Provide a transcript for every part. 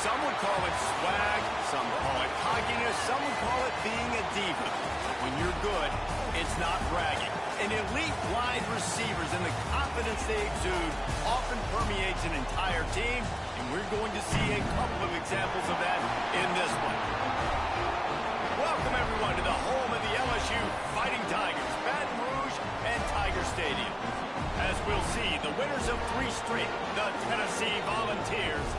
Some would call it swag, some call it cockiness, some would call it being a diva. But when you're good, it's not bragging. An elite wide receivers and the confidence they exude often permeates an entire team, and we're going to see a couple of examples of that in this one. Welcome, everyone, to the home of the LSU Fighting Tigers, Baton Rouge and Tiger Stadium. As we'll see, the winners of 3 straight, the Tennessee Volunteers,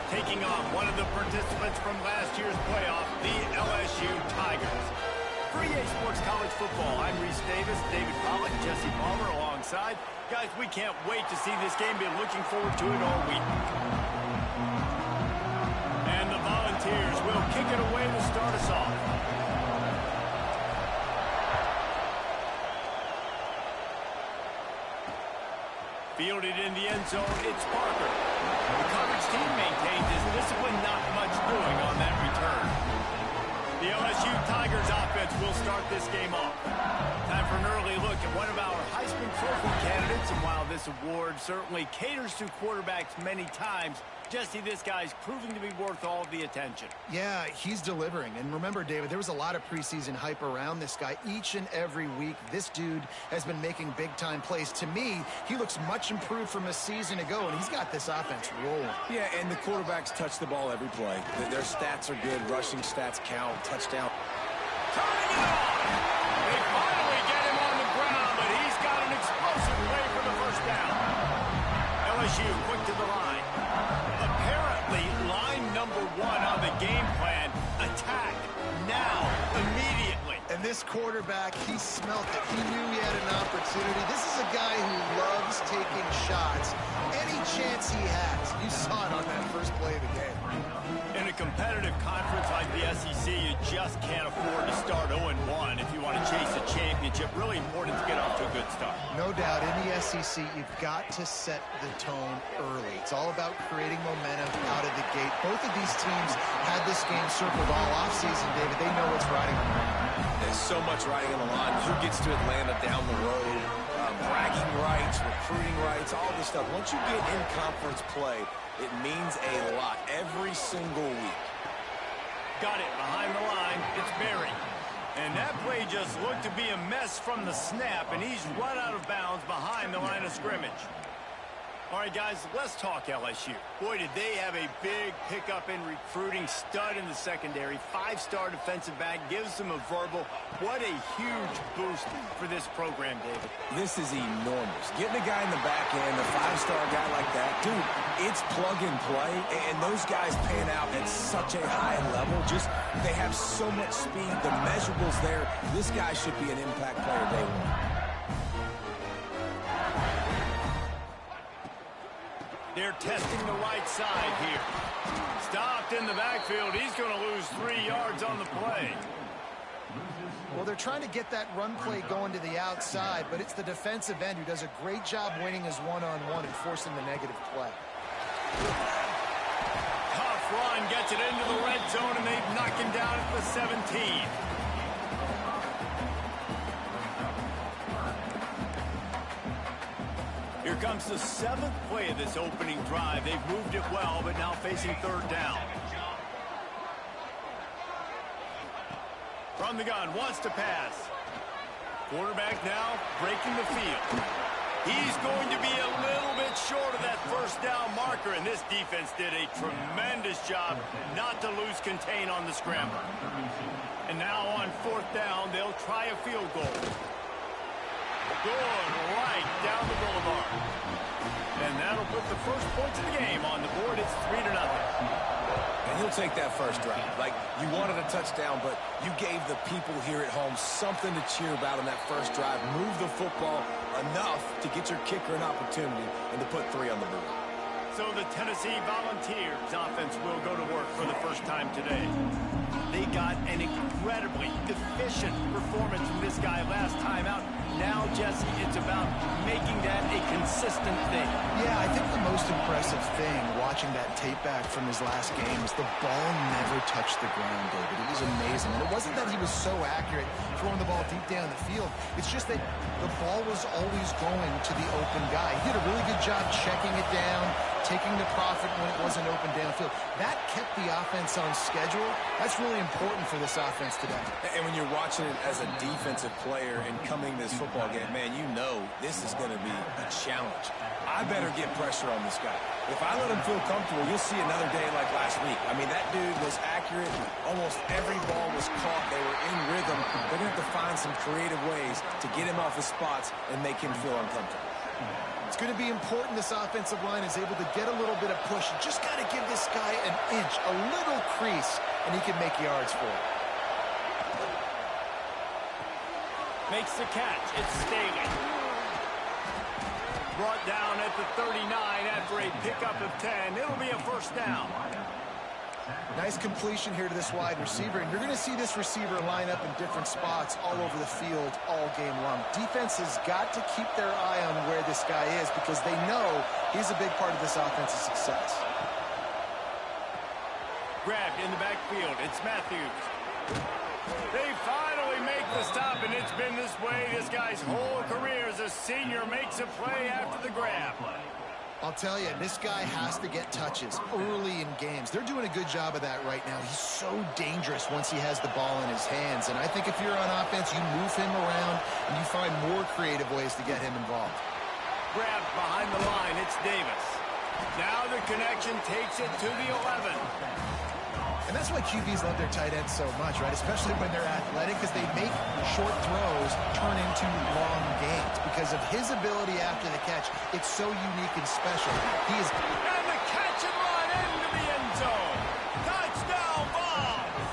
taking on one of the participants from last year's playoff, the LSU Tigers. For EA Sports College Football, I'm Reese Davis, David Pollack, Jesse Palmer alongside. Guys, we can't wait to see this game. Been looking forward to it all week. And the Volunteers will kick it away to start us off. Fielded in the end zone, it's Parker. The coverage team maintains his discipline, not much doing on that return. The LSU Tigers offense will start this game off. Time for an early look at one of our Heisman Trophy candidates, and while this award certainly caters to quarterbacks many times, Jesse, this guy's proving to be worth all of the attention. Yeah, he's delivering. And remember, David, there was a lot of preseason hype around this guy. Each and every week, this dude has been making big-time plays. To me, he looks much improved from a season ago, and he's got this offense rolling. Yeah, and the quarterbacks touch the ball every play. Their stats are good. Rushing stats count. Touchdown. Turning it on! They finally get him on the ground, but he's got an explosive play for the first down. LSU quick to the line. Apparently, line number 1 on the game plan, attack now, immediately. And this quarterback, he smelt it. He knew he had an opportunity. This is a guy who loves taking shots any chance he has. You saw it on that first play of the game. In a competitive conference like the SEC, you just can't afford to start 0-1 if you want to chase a championship. Really important to get off to a good start. No doubt, in the SEC, you've got to set the tone early. It's all about creating momentum out of the gate. Both of these teams had this game circled all offseason, David. They know what's riding on the line. There's so much riding on the line. Who gets to Atlanta down the road? Bragging rights, recruiting rights, all this stuff. Once you get in conference play, it means a lot every single week. Got it behind the line. It's Berry. And that play just looked to be a mess from the snap, and he's run out of bounds behind the line of scrimmage. All right, guys, let's talk LSU. Boy, did they have a big pickup in recruiting. Stud in the secondary. 5-star defensive back. Gives them a verbal. What a huge boost for this program, David. This is enormous. Getting a guy in the back end, a 5-star guy like that, dude, it's plug and play, and those guys pan out at such a high level. Just, they have so much speed. The measurables there. This guy should be an impact player day 1. They're testing the right side here. Stopped in the backfield. He's going to lose 3 yards on the play. Well, they're trying to get that run play going to the outside, but it's the defensive end who does a great job winning his one-on-one and forcing the negative play. Tough run, gets it into the red zone, and they knock him down at the 17. Here comes the 7th play of this opening drive. They've moved it well, but now facing 3rd down. From the gun, wants to pass. Quarterback now breaking the field. He's going to be a little bit short of that 1st down marker, and this defense did a tremendous job not to lose contain on the scramble. And now on 4th down, they'll try a field goal. Going right down the boulevard. And that'll put the first points of the game on the board. It's 3-0. And he'll take that first drive. Like, you wanted a touchdown, but you gave the people here at home something to cheer about on that first drive. Move the football enough to get your kicker an opportunity and to put 3 on the board. So the Tennessee Volunteers offense will go to work for the first time today. They got an incredibly efficient performance from this guy last time out. Now, Jesse, it's about making that a consistent thing. Yeah, I think the most impressive thing watching that tape back from his last game is the ball never touched the ground, David. It was amazing. And it wasn't that he was so accurate throwing the ball deep down the field. It's just that the ball was always going to the open guy. He did a really good job checking it down, taking the profit when it wasn't open downfield. That kept the offense on schedule. That's really important for this offense today. And when you're watching it as a defensive player and coming this football game, man, you know this is going to be a challenge. I better get pressure on this guy. If I let him feel comfortable, you'll see another day like last week. I mean, that dude was accurate. Almost every ball was caught. They were in rhythm. They're going to have to find some creative ways to get him off his spots and make him feel uncomfortable. It's going to be important this offensive line is able to get a little bit of push. You just got to give this guy an inch, a little crease, and he can make yards for it. Makes the catch. It's Staley. Brought down at the 39 after a pickup of 10. It'll be a first down. Nice completion here to this wide receiver, and you're going to see this receiver line up in different spots all over the field all game long. Defense has got to keep their eye on where this guy is because they know he's a big part of this offense's success. Grabbed in the backfield. It's Matthews. They finally make the stop, and it's been this way this guy's whole career as a senior makes a play after the grab. I'll tell you, this guy has to get touches early in games. They're doing a good job of that right now. He's so dangerous once he has the ball in his hands. And I think if you're on offense, you move him around and you find more creative ways to get him involved. Grabbed behind the line. It's Davis. Now the connection takes it to the 11. And that's why QBs love their tight ends so much, right? Especially when they're athletic, because they make short throws turn into long gains. Because of his ability after the catch, it's so unique and special. He is... And the catch and run into the end zone. Touchdown, Bonds!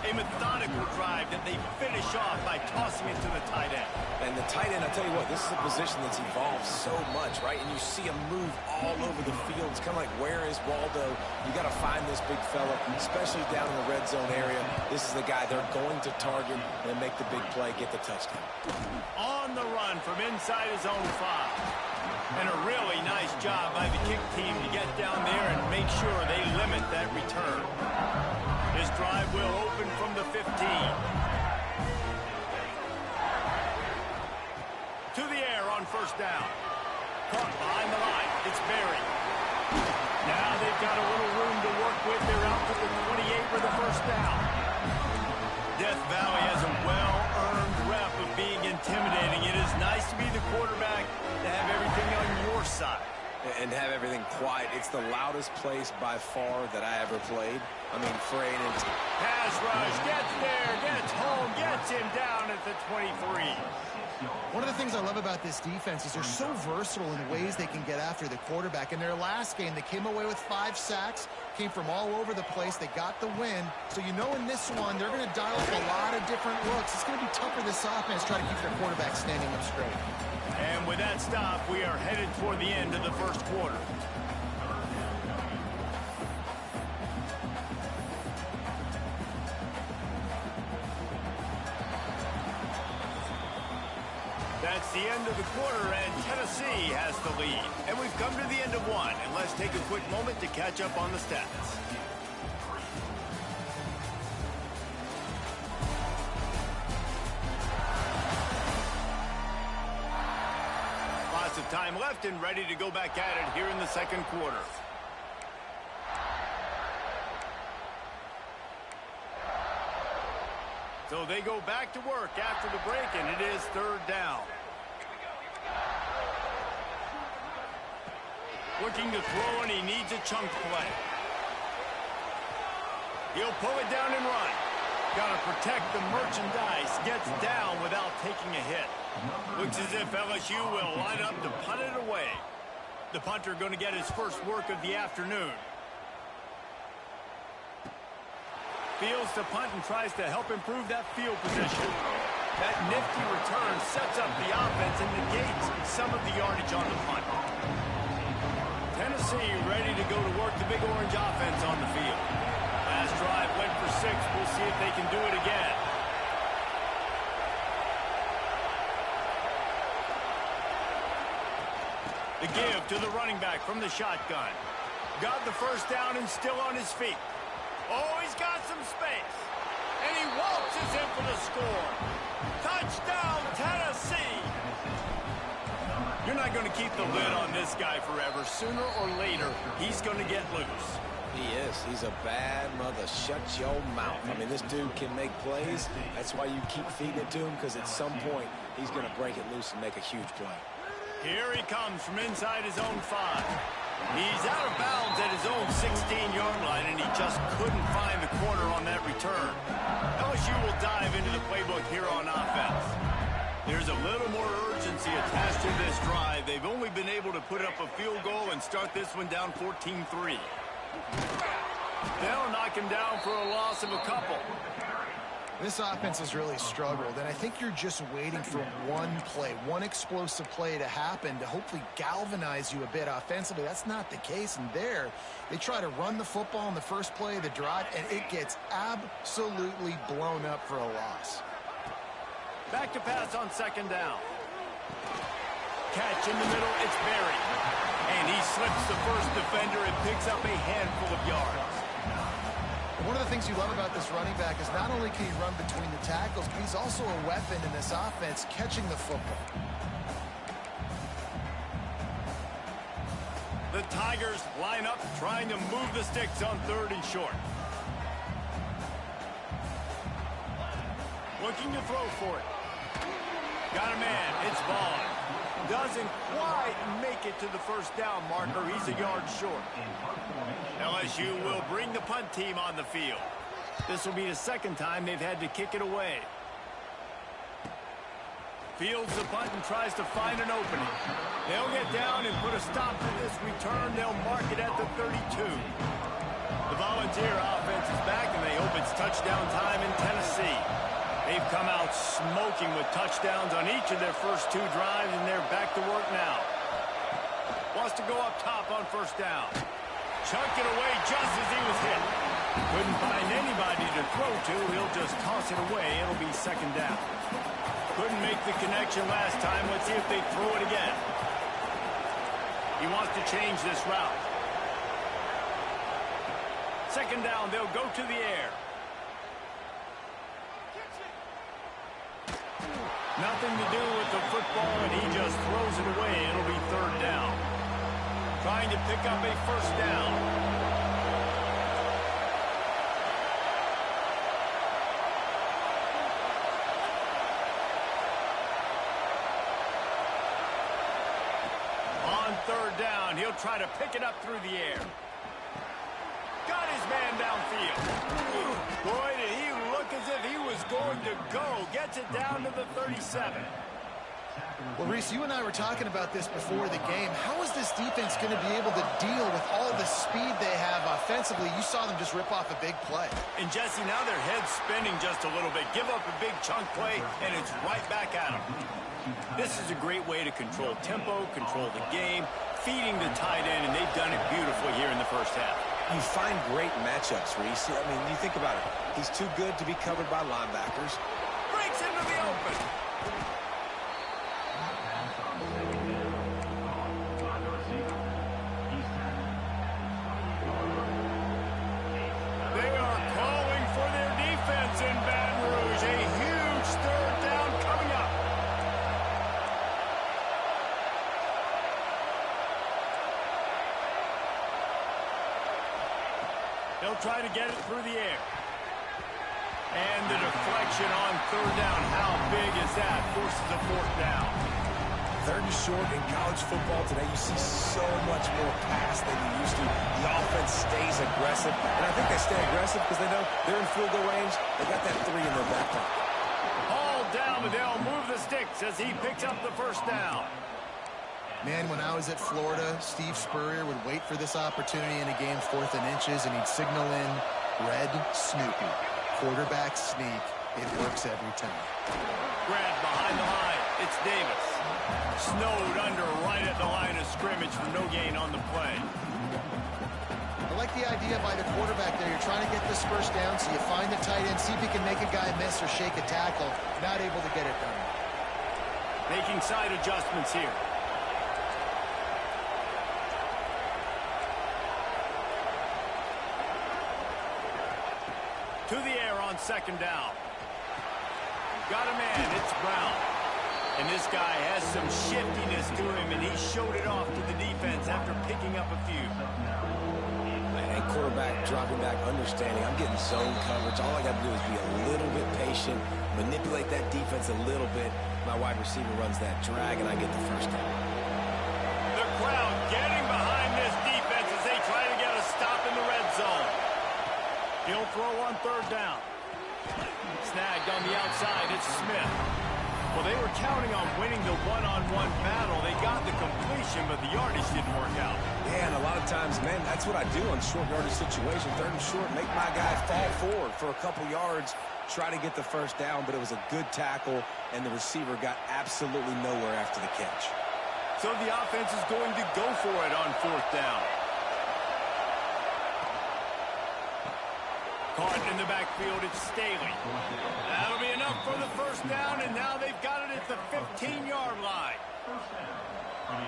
A methodical drive that they finish off by tossing it to the tight end. And the tight end, I'll tell you what, this is a position that's evolved so much, right? And you see him move all over the field. It's kind of like, where is Waldo? You got to find this big fella, especially down in the red zone area. This is the guy they're going to target and make the big play, get the touchdown. On the run from inside his own 5. And a really nice job by the kick team to get down there and make sure they limit that return. His drive will open from the 15. To the air on first down. Caught behind the line. It's Berry. Now they've got a little room to work with. They're out to the 28 for the first down. Death Valley has a well-earned rep of being intimidating. It is nice to be the quarterback, to have everything on your side. And have everything quiet. It's the loudest place by far that I ever played. I mean, Frayne and... Pass rush, gets there, gets home, gets him down at the 23. One of the things I love about this defense is they're so versatile in ways they can get after the quarterback. In their last game, they came away with 5 sacks, came from all over the place. They got the win. So you know in this one, they're going to dial up a lot of different looks. It's going to be tough for this offense trying to keep their quarterback standing up straight. And with that stop, we are headed toward the end of the first quarter. That's the end of the quarter, and Tennessee has the lead. And we've come to the end of one, and let's take a quick moment to catch up on the stats. Lots of time left and ready to go back at it here in the second quarter. So they go back to work after the break, and it is third down. Looking to throw, and he needs a chunk play. He'll pull it down and run. Got to protect the merchandise. Gets down without taking a hit. Looks as if LSU will line up to punt it away. The punter going to get his first work of the afternoon. Fields to punt and tries to help improve that field position. That nifty return sets up the offense and negates some of the yardage on the punt. Tennessee ready to go to work the Big Orange offense on the field. Last drive went for 6. We'll see if they can do it again. The give to the running back from the shotgun. Got the first down and still on his feet. Oh, he's got some space. And he waltzes in for the score. Touchdown, Tennessee. You're not going to keep the lid on this guy forever. Sooner or later, he's going to get loose. He is. He's a bad mother. Shut your mouth. I mean, this dude can make plays. That's why you keep feeding it to him, because at some point, he's going to break it loose and make a huge play. Here he comes from inside his own 5. He's out of bounds at his own 16-yard line, and he just couldn't find the corner on that return. LSU will dive into the playbook here on offense. There's a little more urgency attached to this drive. They've only been able to put up a field goal and start this one down 14-3. They'll knock him down for a loss of a couple. This offense has really struggled, and I think you're just waiting for one play, one explosive play to happen to hopefully galvanize you a bit offensively. That's not the case, and there, they try to run the football in the first play of the drive, and it gets absolutely blown up for a loss. Back to pass on second down. Catch in the middle, it's Berry. And he slips the first defender and picks up a handful of yards. One of the things you love about this running back is not only can he run between the tackles, but he's also a weapon in this offense, catching the football. The Tigers line up, trying to move the sticks on 3rd and short. Looking to throw for it. Got a man, it's Vaughn. Doesn't quite make it to the first down marker. He's a yard short. LSU will bring the punt team on the field. This will be the second time they've had to kick it away. Fields the punt and tries to find an opening. They'll get down and put a stop to this return. They'll mark it at the 32. The Volunteer offense is back, and they hope it's touchdown time in Tennessee. They've come out smoking with touchdowns on each of their first 2 drives, and they're back to work now. Wants to go up top on first down. Chunked it away just as he was hit. Couldn't find anybody to throw to. He'll just toss it away. It'll be second down. Couldn't make the connection last time. Let's see if they throw it again. He wants to change this route. Second down, they'll go to the air. Nothing to do with the football, and he just throws it away. It'll be 3rd down. Trying to pick up a first down. On 3rd down, he'll try to pick it up through the air. Got his man downfield. Boy, did he look as if he was going to go. Gets it down to the 37. Well, Reese, you and I were talking about this before the game. How is this defense going to be able to deal with all the speed they have offensively? You saw them just rip off a big play. And, Jesse, now their head's spinning just a little bit. Give up a big chunk play, and it's right back at them. This is a great way to control tempo, control the game, feeding the tight end, and they've done it beautifully here in the first half. You find great matchups, Reese. I mean, you think about it. He's too good to be covered by linebackers. Breaks into the open. They are calling for their defense in Baton Rouge. A huge 3rd down coming up. They'll try to get it through the air. And the deflection on 3rd down. How big is that? Forces a 4th down. 3rd and short in college football today, you see so much more pass than you used to. The offense stays aggressive, and I think they stay aggressive because they know they're in field goal range. They got that 3 in their back pocket. Hauled down, but they'll move the sticks as he picks up the first down. Man, when I was at Florida, Steve Spurrier would wait for this opportunity in a game 4th and inches, and he'd signal in red Snoopy. Quarterback sneak. It works every time. Grab behind the line. It's Davis. Snowed under right at the line of scrimmage for no gain on the play. I like the idea by the quarterback there. You're trying to get this first down, so you find the tight end, see if he can make a guy miss or shake a tackle. Not able to get it done. Making side adjustments here. To the air on second down. Got a man, it's Brown. And And this guy has some shiftiness to him, and he showed it off to the defense after picking up a few. And quarterback dropping back, understanding I'm getting zone coverage. All I got to do is be a little bit patient, manipulate that defense a little bit. My wide receiver runs that drag, and I get the first down. The crowd getting behind this defense as they try to get a stop in the red zone. He'll throw on third down. Snagged on the outside, it's Smith. Well, they were counting on winning the one-on-one battle. They got the completion, but the yardage didn't work out. Yeah, and a lot of times, man, that's what I do on short yardage situation. Third and short, make my guy fall forward for a couple yards, try to get the first down, but it was a good tackle, and the receiver got absolutely nowhere after the catch. So the offense is going to go for it on fourth down. Caught in the backfield, it's Staley. That'll be enough for the first down, and now they've got it at the 15-yard line.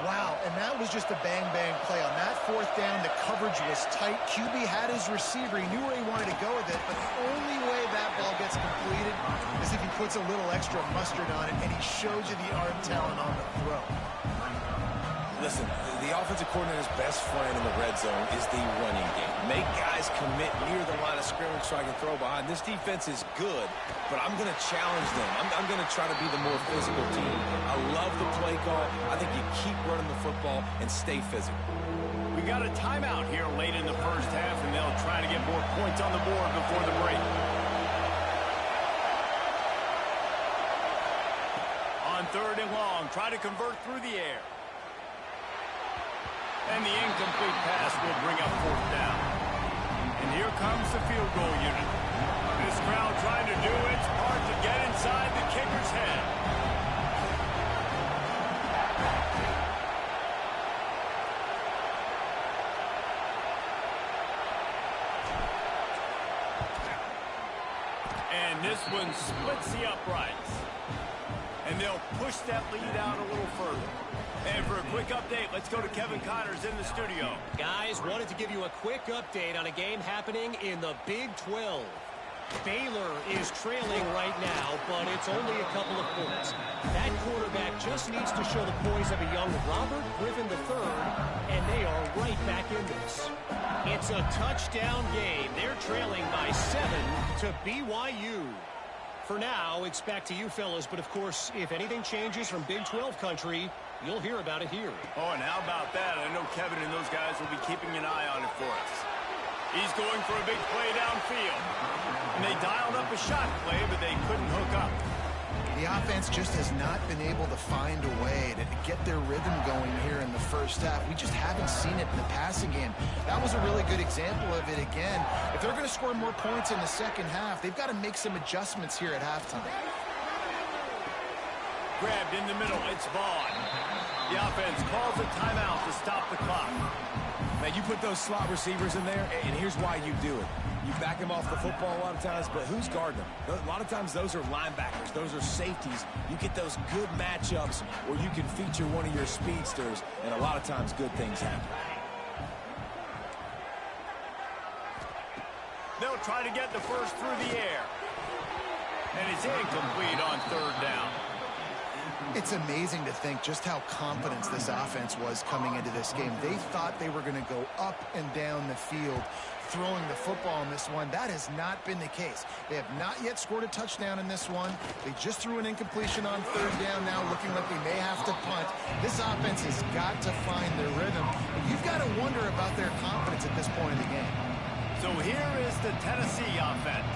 Wow, and that was just a bang-bang play. On that fourth down, the coverage was tight. QB had his receiver. He knew where he wanted to go with it, but the only way that ball gets completed is if he puts a little extra mustard on it, and he shows you the arm talent on the throw. Listen, the offensive coordinator's best friend in the red zone is the running game. Make guys commit near the line of scrimmage so I can throw behind. This defense is good, but I'm going to challenge them. I'm going to try to be the more physical team. I love the play call. I think you keep running the football and stay physical. We got a timeout here late in the first half, and they'll try to get more points on the board before the break. On third and long, try to convert through the air. And the incomplete pass will bring up fourth down. And here comes the field goal unit. This crowd trying to do its part to get inside the kicker's head. And this one splits the uprights. And they'll push that lead out a little further. And for a quick update, let's go to Kevin Connors in the studio. Guys, wanted to give you a quick update on a game happening in the Big 12. Baylor is trailing right now, but it's only a couple of points. That quarterback just needs to show the poise of a young Robert Griffin III, and they are right back in this. It's a touchdown game. They're trailing by 7 to BYU. For now, it's back to you fellas, but of course, if anything changes from Big 12 country, you'll hear about it here. Oh, and how about that? I know Kevin and those guys will be keeping an eye on it for us. He's going for a big play downfield. And they dialed up a shot play, but they couldn't hook up. The offense just has not been able to find a way to get their rhythm going here in the first half. We just haven't seen it in the passing game. That was a really good example of it again. If they're going to score more points in the second half, they've got to make some adjustments here at halftime. Grabbed in the middle, it's Vaughn. The offense calls a timeout to stop the clock. Now, you put those slot receivers in there, and here's why you do it. You back them off the football a lot of times, but who's guarding them? A lot of times those are linebackers. Those are safeties. You get those good matchups where you can feature one of your speedsters, and a lot of times good things happen. They'll try to get the first through the air. And it's incomplete on third down. It's amazing to think just how confident this offense was coming into this game. They thought they were going to go up and down the field throwing the football in this one. That has not been the case. They have not yet scored a touchdown in this one. They just threw an incompletion on third down now, looking like they may have to punt. This offense has got to find their rhythm. You've got to wonder about their confidence at this point in the game. So here is the Tennessee offense.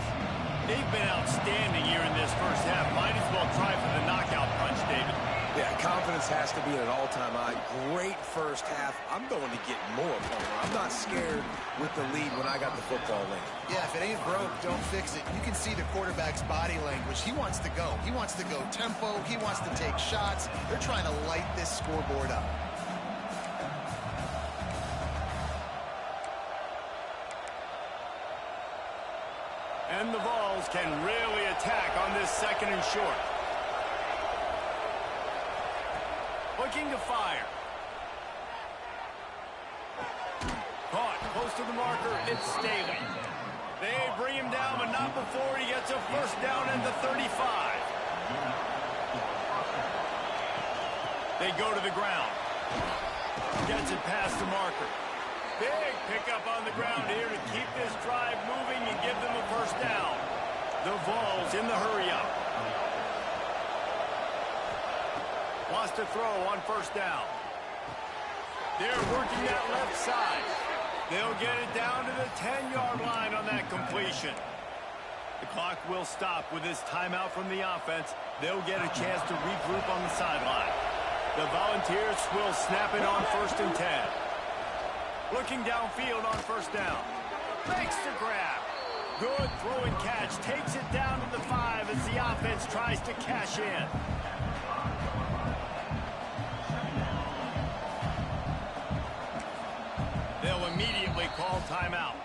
They've been outstanding here in this first half. Might as well try for the knockout punch, David. Yeah, confidence has to be at an all-time high. Great first half. I'm going to get more from it. I'm not scared with the lead when I got the football late. Yeah, if it ain't broke, don't fix it. You can see the quarterback's body language. He wants to go. He wants to go tempo. He wants to take shots. They're trying to light this scoreboard up. And the Vols can really attack on this second and short. Looking to fire. Caught close to the marker. It's Staley. They bring him down, but not before he gets a first down at the 35. They go to the ground. Gets it past the marker. Big pickup on the ground here to keep this drive moving and give them a first down. The Vols in the hurry-up. Wants to throw on first down. They're working that left side. They'll get it down to the 10-yard line on that completion. The clock will stop with this timeout from the offense. They'll get a chance to regroup on the sideline. The Volunteers will snap it on 1st and 10. Looking downfield on first down. Makes the grab. Good throw and catch. Takes it down to the 5 as the offense tries to cash in. They'll immediately call timeout.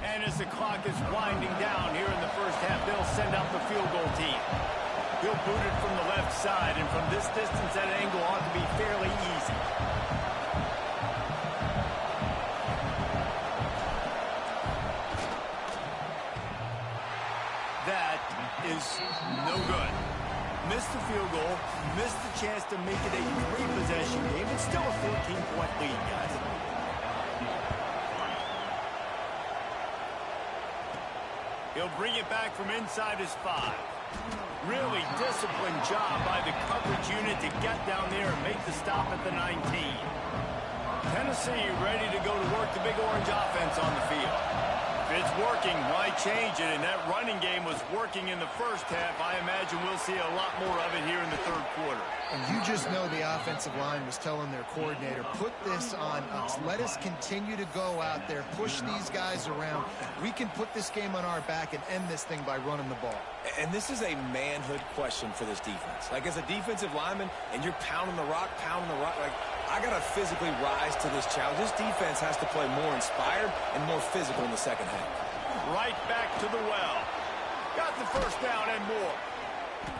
And as the clock is winding down here in the first half, they'll send out the field goal team. He'll boot it from the left side, and from this distance, that angle ought to be fairly easy. That is no good. Missed the field goal, missed the chance to make it a 3-possession game. It's still a 14-point lead, guys. He'll bring it back from inside his 5. Really disciplined job by the coverage unit to get down there and make the stop at the 19. Tennessee ready to go to work the Big Orange offense on the field. If it's working, why change it? And that running game was working in the first half. I imagine we'll see a lot more of it here in the third quarter. And you just know the offensive line was telling their coordinator, put this on us. Let us continue to go out there, push these guys around. We can put this game on our back and end this thing by running the ball. And this is a manhood question for this defense. Like, as a defensive lineman, and you're pounding the rock, like, I got to physically rise to this challenge. This defense has to play more inspired and more physical in the second half. Right back to the well. Got the first down and more.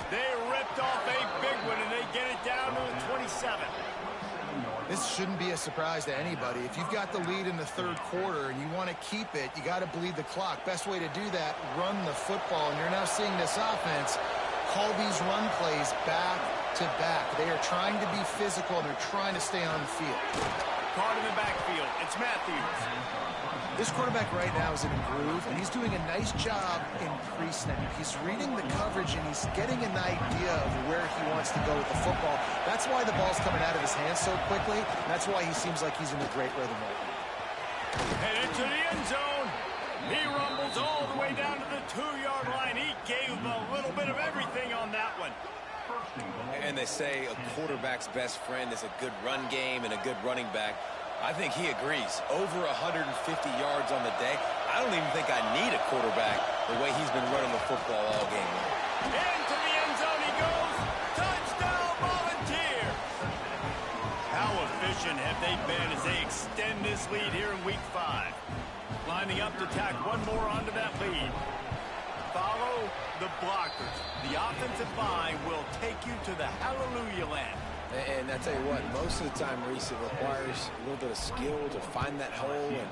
They ripped off a big one, and they get it down to the 27. This shouldn't be a surprise to anybody. If you've got the lead in the third quarter and you want to keep it, you got to bleed the clock. Best way to do that, run the football. And you're now seeing this offense call these run plays back to back. They are trying to be physical, and they're trying to stay on the field. Caught in the backfield. It's Matthews. This quarterback right now is in a groove, and he's doing a nice job in pre-snap. He's reading the coverage, and he's getting an idea of where he wants to go with the football. That's why the ball's coming out of his hands so quickly. That's why he seems like he's in a great rhythm right now. Headed to the end zone. He rumbles all the way down to the 2-yard line. He gave a little bit of everything on that one. And they say a quarterback's best friend is a good run game and a good running back. I think he agrees. Over 150 yards on the day. I don't even think I need a quarterback the way he's been running the football all game. Into the end zone he goes. Touchdown, Volunteers. How efficient have they been as they extend this lead here in Week 5? Lining up to tack one more onto that lead. Follow the blockers. The offensive line will take you to the hallelujah land. And I tell you what, most of the time, Reese, it requires a little bit of skill to find that hole and,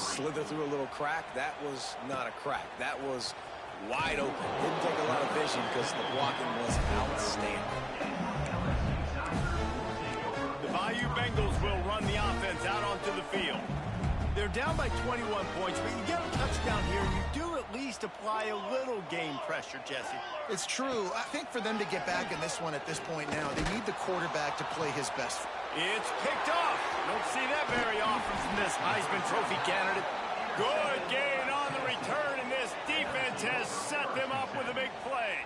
slither through a little crack. That was not a crack. That was wide open. Didn't take a lot of vision because the blocking was outstanding. The Bayou Bengals will run the offense out onto the field. They're down by 21 points, but you get a touchdown here, and you do at least apply a little game pressure, Jesse. It's true. I think for them to get back in this one at this point now, they need the quarterback to play his best. It's picked off. Don't see that very often from this Heisman Trophy candidate. Good gain on the return, and this defense has set them up with a big play.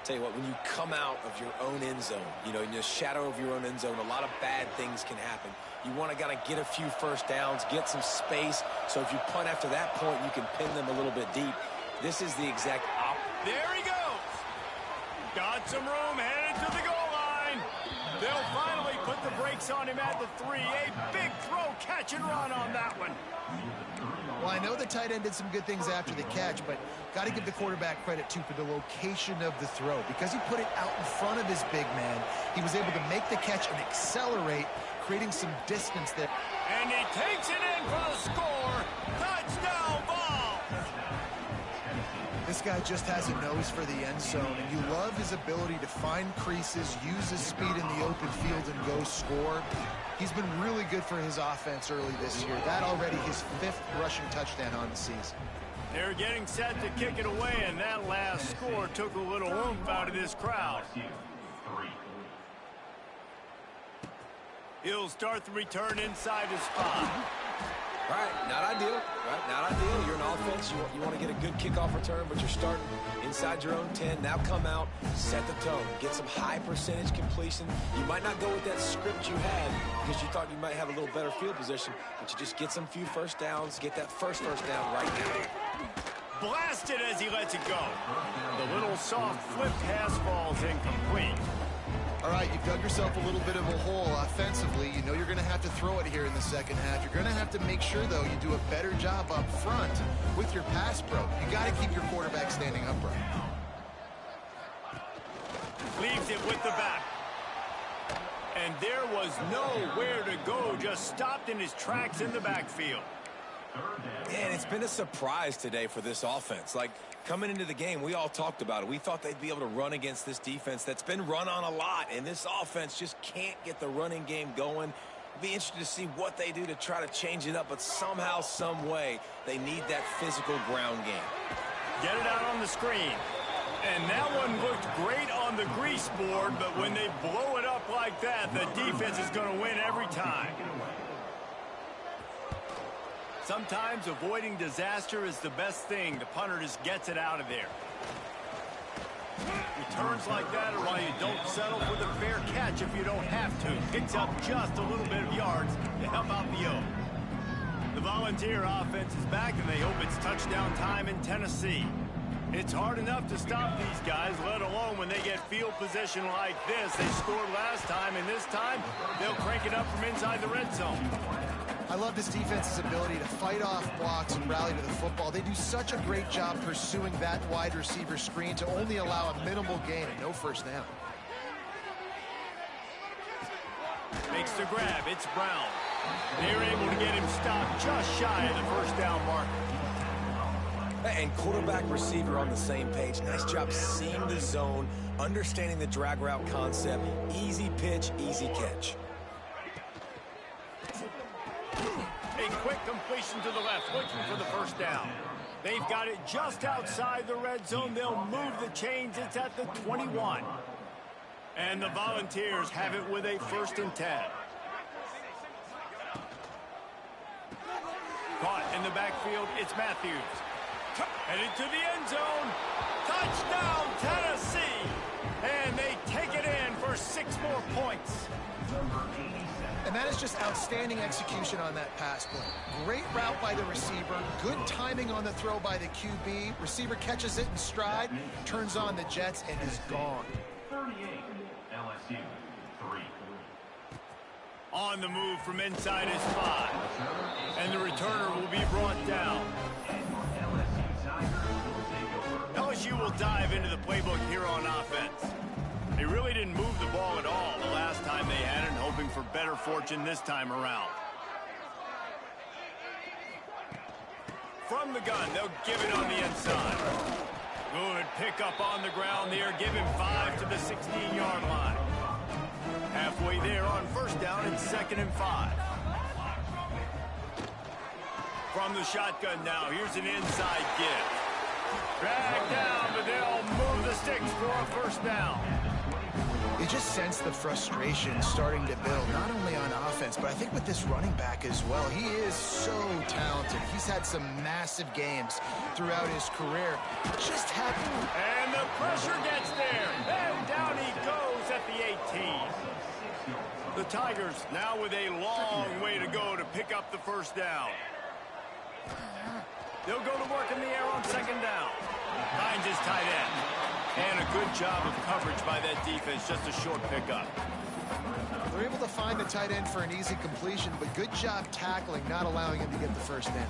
Tell you what, when you come out of your own end zone, in the shadow of your own end zone, a lot of bad things can happen. You want to kind of get a few first downs, get some space, so if you punt after that point, you can pin them a little bit deep. This is the exact opposite. There he goes. Got some room, headed to the goal line. They'll finally put the brakes on him at the 3. A big throw, catch and run on that one. Well, I know the tight end did some good things after the catch, but got to give the quarterback credit, too, for the location of the throw. Because he put it out in front of his big man, he was able to make the catch and accelerate, creating some distance there. And he takes it in for the score. Touchdown ball. This guy just has a nose for the end zone, and you love his ability to find creases, use his speed in the open field, and go score. He's been really good for his offense early this year. That already his 5th rushing touchdown on the season. They're getting set to kick it away, and that last score took a little oomph out of this crowd. He'll start the return inside his spot. Right, not ideal. Right, not ideal. You're an offense. You want to get a good kickoff return, but you're starting inside your own 10. Now come out, set the tone, get some high percentage completion. You might not go with that script you had because you thought you might have a little better field position, but you just get some few first downs, get that first down right now. Blasted as he lets it go. The little soft flip pass falls incomplete. All right, you've dug yourself a little bit of a hole offensively. You know you're going to have to throw it here in the second half. You're going to have to make sure, though, you do a better job up front with your pass pro. You got to keep your quarterback standing upright. Leaves it with the back. And there was nowhere to go, just stopped in his tracks in the backfield. And it's been a surprise today for this offense. Like, coming into the game, we all talked about it. We thought they'd be able to run against this defense that's been run on a lot, and this offense just can't get the running game going. It'll be interesting to see what they do to try to change it up, but somehow, some way, they need that physical ground game. Get it out on the screen. And that one looked great on the grease board, but when they blow it up like that, the defense is going to win every time. Sometimes avoiding disaster is the best thing. The punter just gets it out of there. Returns like that are why you don't settle for the fair catch if you don't have to. Picks up just a little bit of yards to help out the O. The Volunteer offense is back, and they hope it's touchdown time in Tennessee. It's hard enough to stop these guys, let alone when they get field position like this. They scored last time, and this time they'll crank it up from inside the red zone. I love this defense's ability to fight off blocks and rally to the football. They do such a great job pursuing that wide receiver screen to only allow a minimal gain and no first down. Makes the grab. It's Brown. They're able to get him stopped just shy of the first down marker. And quarterback receiver on the same page. Nice job seeing the zone, understanding the drag route concept. Easy pitch, easy catch. A quick completion to the left, looking for the first down. They've got it just outside the red zone. They'll move the chains. It's at the 21. And the Volunteers have it with a 1st and 10. Caught in the backfield, it's Matthews. Headed to the end zone. Touchdown, Tennessee. And they take it in for 6 more points. And that is just outstanding execution on that pass play. Great route by the receiver. Good timing on the throw by the QB. Receiver catches it in stride, turns on the jets, and is gone. 38, LSU, 3. On the move from inside his 5. And the returner will be brought down. LSU will dive into the playbook here on offense. They really didn't move the ball at all the last time they had it, hoping for better fortune this time around. From the gun, they'll give it on the inside. Good pickup on the ground there. Give him 5 to the 16-yard line. Halfway there on first down and 2nd and 5. From the shotgun now, here's an inside give. Drag down, but they'll move the sticks for a first down. You just sense the frustration starting to build, not only on offense, but I think with this running back as well. He is so talented. He's had some massive games throughout his career. Just happy. And the pressure gets there. And down he goes at the 18. The Tigers now with a long way to go to pick up the first down. They'll go to work in the air on 2nd down. Finds his tight end. And a good job of coverage by that defense, just a short pickup. They're able to find the tight end for an easy completion, but good job tackling, not allowing him to get the first down.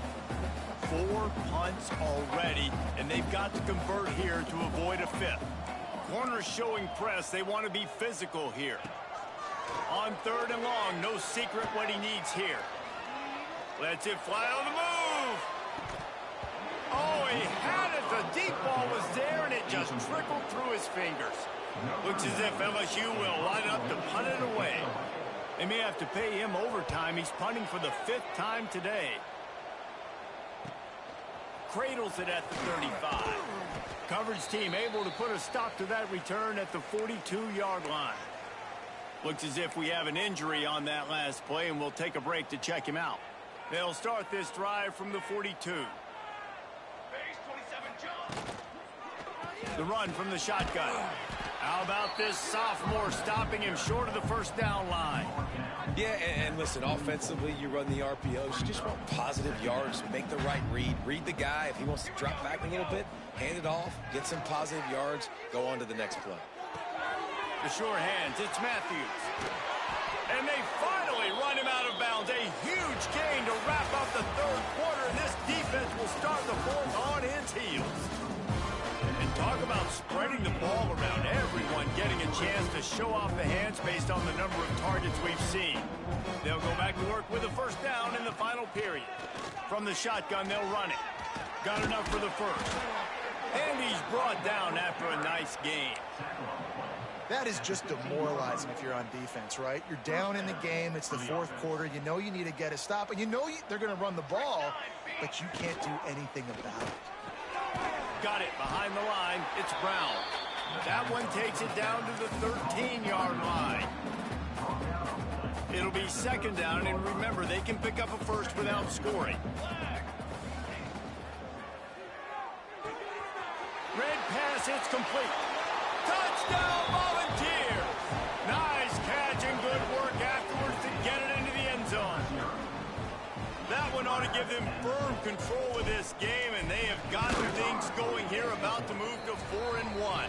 4 punts already, and they've got to convert here to avoid a 5th. Corners showing press. They want to be physical here. On 3rd and long, no secret what he needs here. Lets it fly on the move. Oh, he had it, the deep ball was there, and it just trickled through his fingers. Looks as if LSU will line up to punt it away. They may have to pay him overtime. He's punting for the 5th time today. Cradles it at the 35. Coverage team able to put a stop to that return at the 42-yard line. Looks as if we have an injury on that last play, and we'll take a break to check him out. They'll start this drive from the 42. The run from the shotgun. How about this sophomore stopping him short of the first down line? Yeah, and listen, offensively, you run the RPOs. You just want positive yards, make the right read the guy. If he wants to drop back a little bit, hand it off, get some positive yards, go on to the next play. The sure hands, it's Matthews. And they finally run him out of bounds. A huge gain to wrap up the 3rd quarter, and this defense will start the 4th on its heels. And talk about spreading the ball around, everyone getting a chance to show off the hands based on the number of targets we've seen. They'll go back to work with a 1st down in the final period. From the shotgun, they'll run it. Got enough for the 1st. And he's brought down after a nice gain. That is just demoralizing if you're on defense, right? You're down in the game. It's the 4th quarter. You know you need to get a stop, and you know they're going to run the ball, but you can't do anything about it. Got it behind the line. It's Brown. That one takes it down to the 13-yard line. It'll be 2nd down, and remember, they can pick up a 1st without scoring. Red pass, it's complete. Touchdown, Volunteers! Nice catch and good work afterwards to get it into the end zone. That one ought to give them firm control of this game, and they have gotten things going here, about to move to 4-1.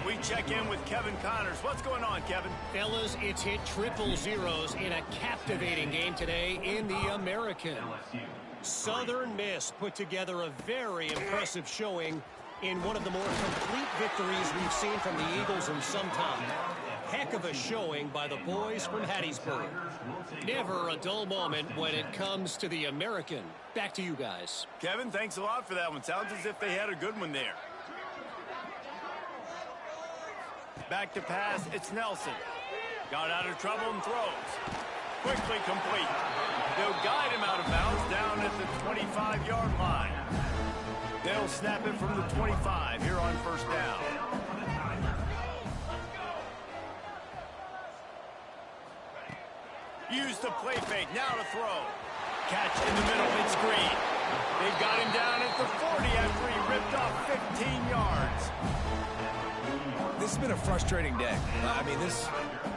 We check in with Kevin Connors. What's going on, Kevin? Fellas, it's hit triple zeros in a captivating game today in the American. Southern Miss put together a very impressive showing in one of the more complete victories we've seen from the Eagles in some time. Heck of a showing by the boys from Hattiesburg. Never a dull moment when it comes to the American. Back to you guys. Kevin, thanks a lot for that one. Sounds as if they had a good one there. Back to pass, it's Nelson. Got out of trouble and throws. Quickly complete. They'll guide him out of bounds down at the 25-yard line. They'll snap it from the 25 here on 1st down. Use the play fake, now to throw. Catch in the middle, it's Green. They've got him down at the 40 after he ripped off 15 yards. This has been a frustrating day. I mean,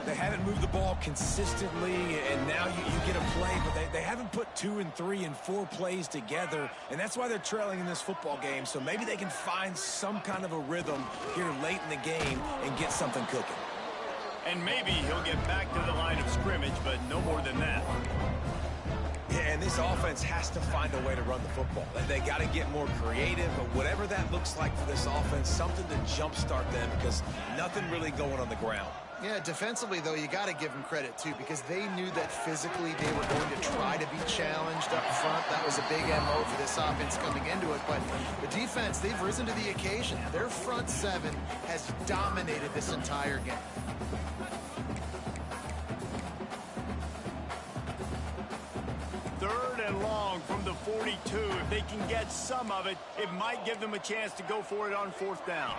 they haven't moved the ball consistently, and now you get a play, but they haven't put 2 and 3 and 4 plays together, and that's why they're trailing in this football game. So maybe they can find some kind of a rhythm here late in the game and get something cooking. And maybe he'll get back to the line of scrimmage, but no more than that. Yeah, and this offense has to find a way to run the football. They got to get more creative, but whatever that looks like for this offense, something to jumpstart them, because nothing really going on the ground. Yeah, defensively, though, you got to give them credit, too, because they knew that physically they were going to try to be challenged up front. That was a big MO for this offense coming into it. But the defense, they've risen to the occasion. Their front 7 has dominated this entire game. Long from the 42. If they can get some of it, it might give them a chance to go for it on 4th down.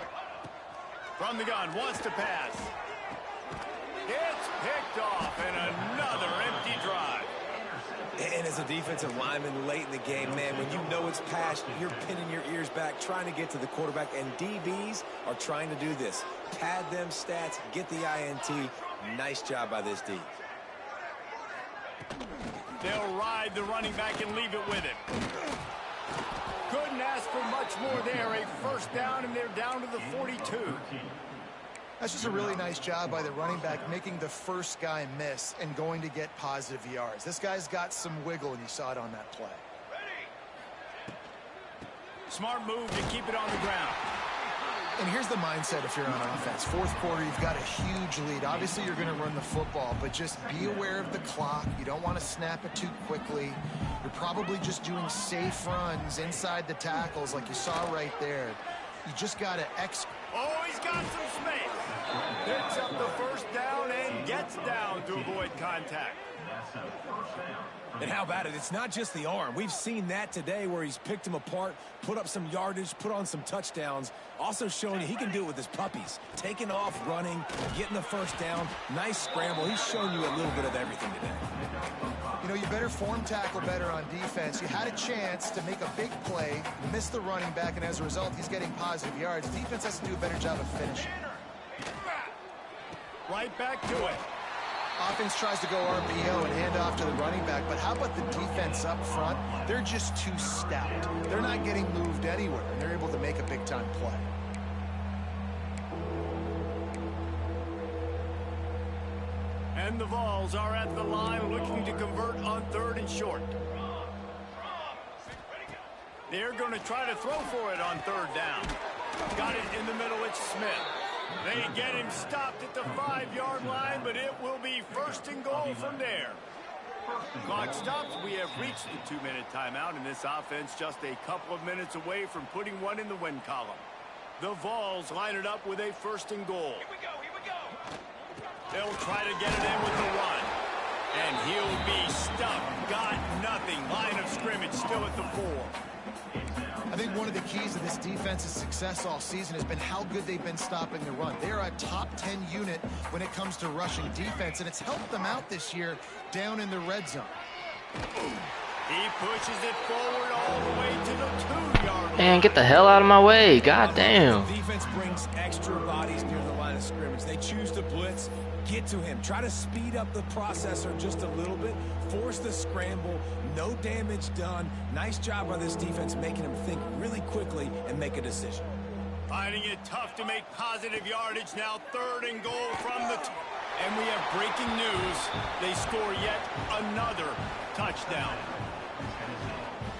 From the gun, wants to pass. It's picked off, and another empty drive. And as a defensive lineman late in the game, man, when you know it's passed, you're pinning your ears back, trying to get to the quarterback, and DBs are trying to do this. Pad them stats, get the INT. Nice job by this D. They'll ride the running back and leave it with him. Couldn't ask for much more there. A 1st down, and they're down to the 42. That's just a really nice job by the running back, making the first guy miss and going to get positive yards. This guy's got some wiggle, and you saw it on that play. Smart move to keep it on the ground. And here's the mindset if you're on offense. Fourth quarter, you've got a huge lead. Obviously, you're going to run the football, but just be aware of the clock. You don't want to snap it too quickly. You're probably just doing safe runs inside the tackles like you saw right there. You just got to Oh, he's got some space. Picks up the first down and gets down to avoid contact. And how about it? It's not just the arm. We've seen that today where he's picked them apart, put up some yardage, put on some touchdowns. Also showing you he can do it with his puppies. Taking off, running, getting the first down. Nice scramble. He's shown you a little bit of everything today. You know, you better form tackle better on defense. You had a chance to make a big play, missed the running back, and as a result, he's getting positive yards. Defense has to do a better job of finishing. Right back to it. Offense tries to go RPO and hand off to the running back, but how about the defense up front? They're just too stout. They're not getting moved anywhere, and they're able to make a big-time play. And the Vols are at the line looking to convert on 3rd and short. They're going to try to throw for it on 3rd down. Got it in the middle, it's Smith. They get him stopped at the 5-yard line, but it will be 1st and goal from there. Clock stops. We have reached the 2-minute timeout, and this offense just a couple of minutes away from putting one in the win column. The Vols line it up with a 1st and goal. Here we go, here we go. They'll try to get it in with the run. And he'll be stuck. Got nothing. Line of scrimmage still at the 4. I think one of the keys to this defense's success all season has been how good they've been stopping the run. They're a top 10 unit when it comes to rushing defense, and it's helped them out this year down in the red zone. He pushes it forward all the way to the 2-yard line. Man, get the hell out of my way. God damn. The defense brings extra bodies near the line of scrimmage. They choose to blitz, get to him, try to speed up the processor just a little bit, force the scramble, no damage done. Nice job by this defense making him think really quickly and make a decision. Finding it tough to make positive yardage now. 3rd and goal from the... And we have breaking news. They score yet another touchdown.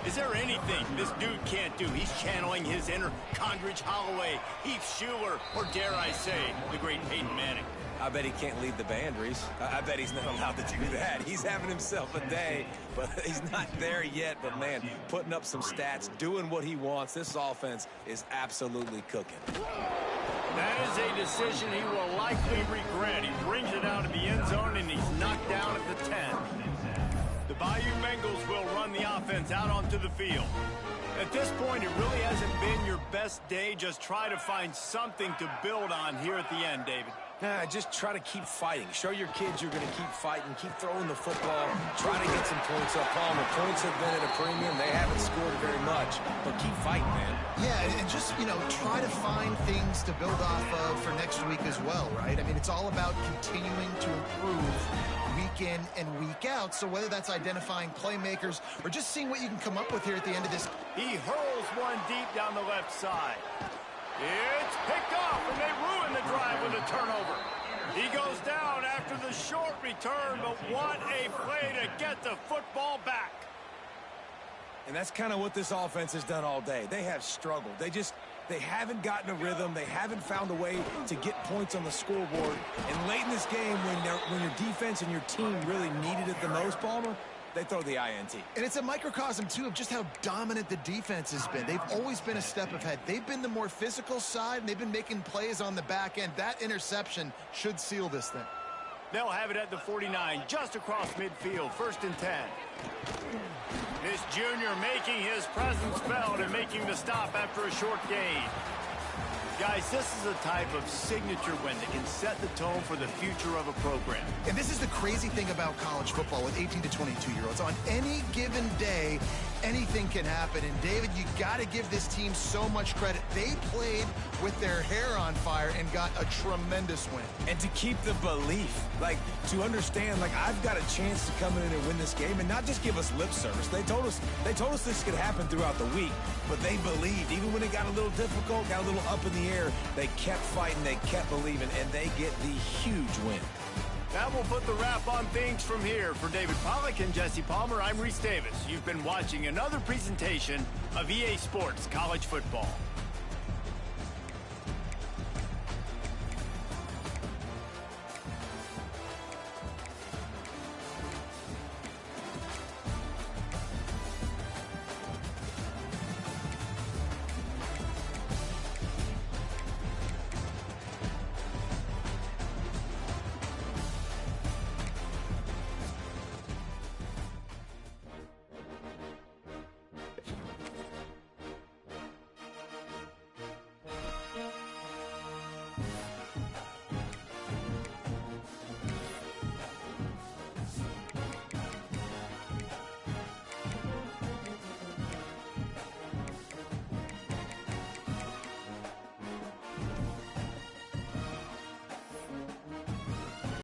Is there anything this dude can't do? He's channeling his inner Condridge Holloway, Heath Schuler, or dare I say, the great Peyton Manning. I bet he can't lead the band, Reese. I bet he's not allowed to do that. He's having himself a day, but he's not there yet. But, man, putting up some stats, doing what he wants. This offense is absolutely cooking. That is a decision he will likely regret. He brings it out of the end zone, and he's knocked down at the 10. The Bayou Bengals will run the offense out onto the field. At this point, it really hasn't been your best day. Just try to find something to build on here at the end, David. Just try to keep fighting. Show your kids you're going to keep fighting. Keep throwing the football. Try to get some points up. Paul, the points have been at a premium. They haven't scored very much, but keep fighting, man. Yeah, and just, you know, try to find things to build off of for next week as well, right? I mean, it's all about continuing to improve week in and week out. So whether that's identifying playmakers or just seeing what you can come up with here at the end of this. He hurls one deep down the left side. It's picked off, and they ruin the drive with a turnover. He goes down after the short return, but what a play to get the football back. And that's kind of what this offense has done all day. They have struggled. They haven't gotten a rhythm. They haven't found a way to get points on the scoreboard. And late in this game, when your defense and your team really needed it the most, Palmer, they throw the INT. And it's a microcosm, too, of just how dominant the defense has been. They've always been a step ahead. They've been the more physical side, and they've been making plays on the back end. That interception should seal this thing. They'll have it at the 49, just across midfield, 1st and 10. This junior making his presence felt and making the stop after a short gain. Guys, this is a type of signature win that can set the tone for the future of a program. And this is the crazy thing about college football with 18 to 22-year-olds. On any given day, anything can happen. And, David, you got to give this team so much credit. They played with their hair on fire and got a tremendous win. And to keep the belief, to understand, I've got a chance to come in and win this game and not just give us lip service. They told us this could happen throughout the week, but they believed. Even when it got a little difficult, got a little up in the air, they kept fighting, they kept believing, and they get the huge win. That will put the wrap on things from here. For David Pollack and Jesse Palmer, I'm Reese Davis. You've been watching another presentation of EA Sports College Football.